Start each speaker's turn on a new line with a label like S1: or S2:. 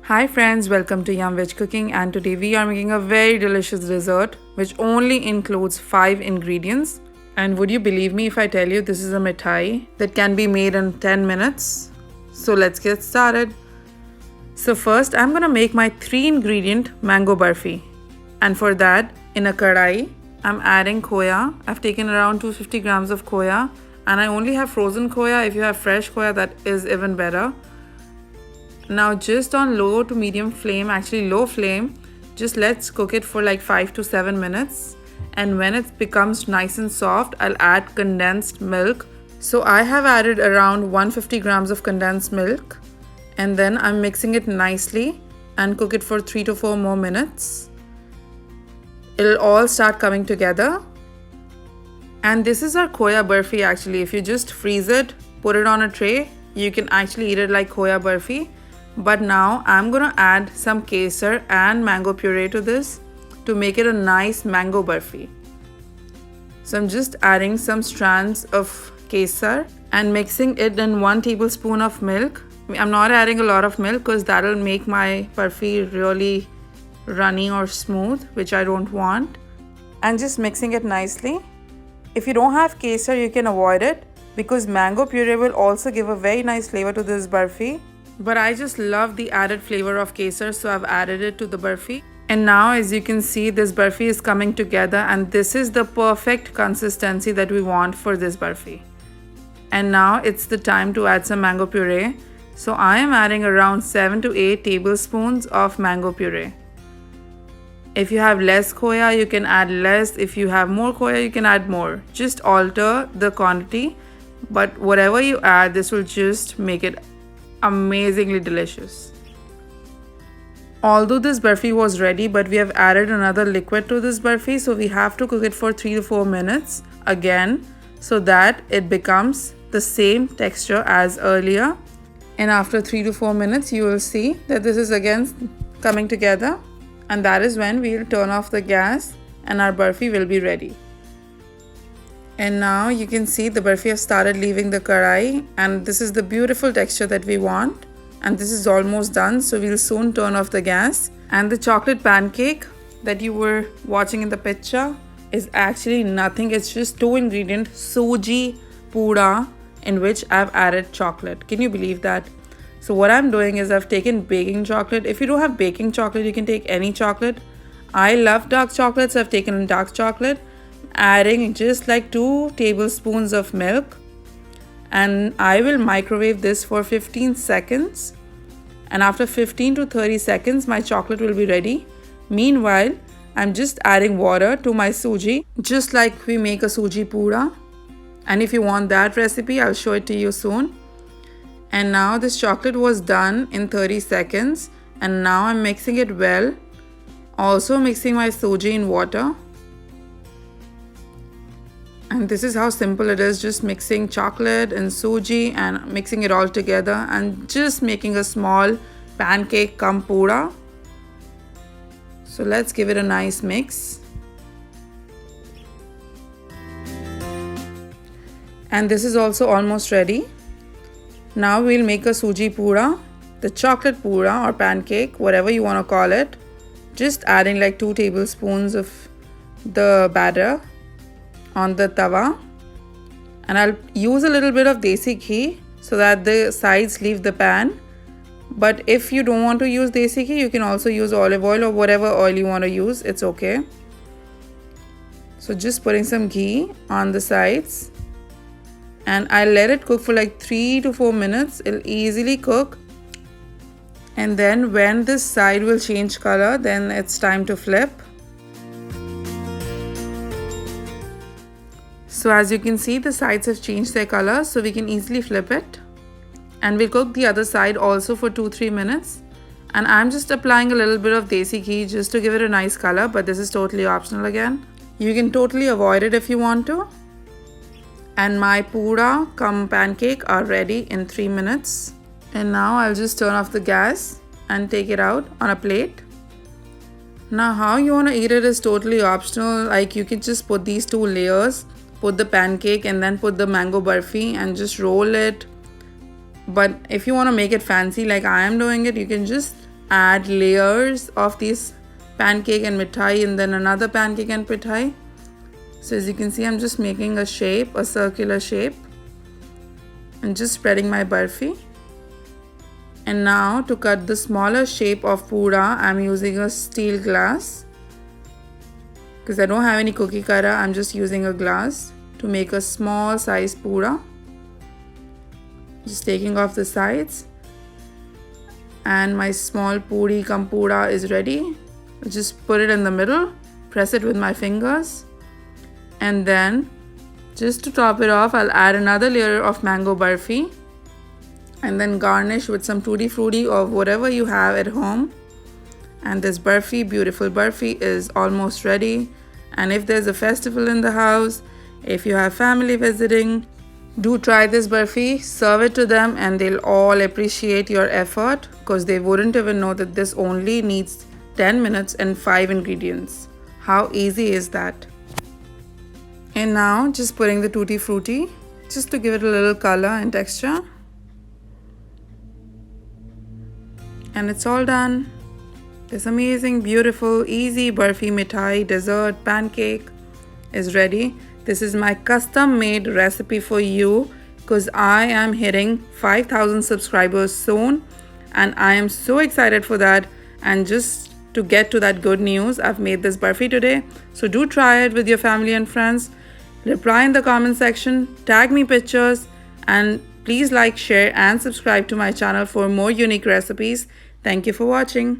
S1: Hi friends, welcome to Yum Veg Cooking, and today we are making a very delicious dessert which only includes 5 ingredients. And would you believe me if I tell you this is a mithai that can be made in 10 minutes? So let's get started. So first I'm going to make my 3 ingredient mango barfi. And for that, in a kadai, I'm adding khoya. I've taken around 250 grams of khoya, and I only have frozen khoya. If you have fresh khoya, that is even better. Now just on low to medium flame, actually low flame, just let's cook it for like 5 to 7 minutes. And when it becomes nice and soft, I'll add condensed milk. So I have added around 150 grams of condensed milk, and then I'm mixing it nicely and cook it for 3 to 4 more minutes. It'll all start coming together. And this is our khoya barfi actually. If you just freeze it, put it on a tray, you can actually eat it like khoya barfi. But now I'm gonna add some kesar and mango puree to this to make it a nice mango barfi. So I'm just adding some strands of kesar and mixing it in 1 tablespoon of milk. I'm not adding a lot of milk because that'll make my barfi really runny or smooth, which I don't want. And just mixing it nicely. If you don't have kesar, you can avoid it because mango puree will also give a very nice flavor to this barfi. But I just love the added flavor of kesar, so I've added it to the barfi. And now as you can see, this barfi is coming together, and this is the perfect consistency that we want for this barfi. And now it's the time to add some mango puree. So I am adding around 7 to 8 tablespoons of mango puree. If you have less khoya, you can add less. If you have more khoya, you can add more. Just alter the quantity. But whatever you add, this will just make it amazingly delicious. Although this barfi was ready, but we have added another liquid to this barfi, so we have to cook it for 3 to 4 minutes again so that it becomes the same texture as earlier. And after 3 to 4 minutes, you will see that this is again coming together. And that is when we'll turn off the gas and our barfi will be ready. And now you can see the barfi has started leaving the karai, and this is the beautiful texture that we want. And this is almost done, so we'll soon turn off the gas. And the chocolate pancake that you were watching in the picture is actually nothing. It's just 2 ingredient suji pura in which I've added chocolate. Can you believe that? So what I'm doing is I've taken baking chocolate. If you don't have baking chocolate, you can take any chocolate. I love dark chocolate, so I've taken dark chocolate. Adding just like 2 tablespoons of milk. And I will microwave this for 15 seconds. And after 15 to 30 seconds, my chocolate will be ready. Meanwhile, I'm just adding water to my suji, just like we make a suji pura. And if you want that recipe, I'll show it to you soon. And now this chocolate was done in 30 seconds. And now I'm mixing it well. Also mixing my suji in water. And this is how simple it is, just mixing chocolate and suji and mixing it all together and just making a small pancake cum pura. So let's give it a nice mix. And this is also almost ready. Now we'll make a suji pura, the chocolate pura or pancake, whatever you want to call it. Just adding like 2 tablespoons of the batter on the tawa, and I'll use a little bit of desi ghee so that the sides leave the pan. But if you don't want to use desi ghee, you can also use olive oil or whatever oil you want to use, it's okay. So just putting some ghee on the sides, and I'll let it cook for like 3 to 4 minutes. It'll easily cook, and then when this side will change color, then it's time to flip. So as you can see, the sides have changed their color, so we can easily flip it. And we'll cook the other side also for 2-3 minutes. And I'm just applying a little bit of desi ghee just to give it a nice color, but this is totally optional again. You can totally avoid it if you want to. And my pura cum pancake are ready in 3 minutes. And now I'll just turn off the gas and take it out on a plate. Now how you want to eat it is totally optional. Like you can just put these 2 layers, put the pancake and then put the mango barfi and just roll it. But if you want to make it fancy like I am doing it, you can just add layers of these pancake and mithai and then another pancake and mithai. So as you can see, I'm just making a shape, a circular shape, and just spreading my barfi. And now to cut the smaller shape of pura, I'm using a steel glass. Because I don't have any cookie cutter, I'm just using a glass to make a small size pura. Just taking off the sides. And my small puri cum pura is ready. Just put it in the middle, press it with my fingers. And then just to top it off, I'll add another layer of mango barfi. And then garnish with some tutti frutti or whatever you have at home. And this barfi, beautiful barfi, is almost ready. And if there's a festival in the house, if you have family visiting, do try this barfi, serve it to them, and they'll all appreciate your effort because they wouldn't even know that this only needs 10 minutes and 5 ingredients. How easy is that? And now just putting the tutti frutti just to give it a little color and texture. And it's all done. This amazing, beautiful, easy barfi mithai dessert pancake is ready. This is my custom made recipe for you because I am hitting 5,000 subscribers soon and I am so excited for that. And just to get to that good news, I've made this barfi today. So do try it with your family and friends. Reply in the comment section, tag me pictures, and please like, share and subscribe to my channel for more unique recipes. Thank you for watching.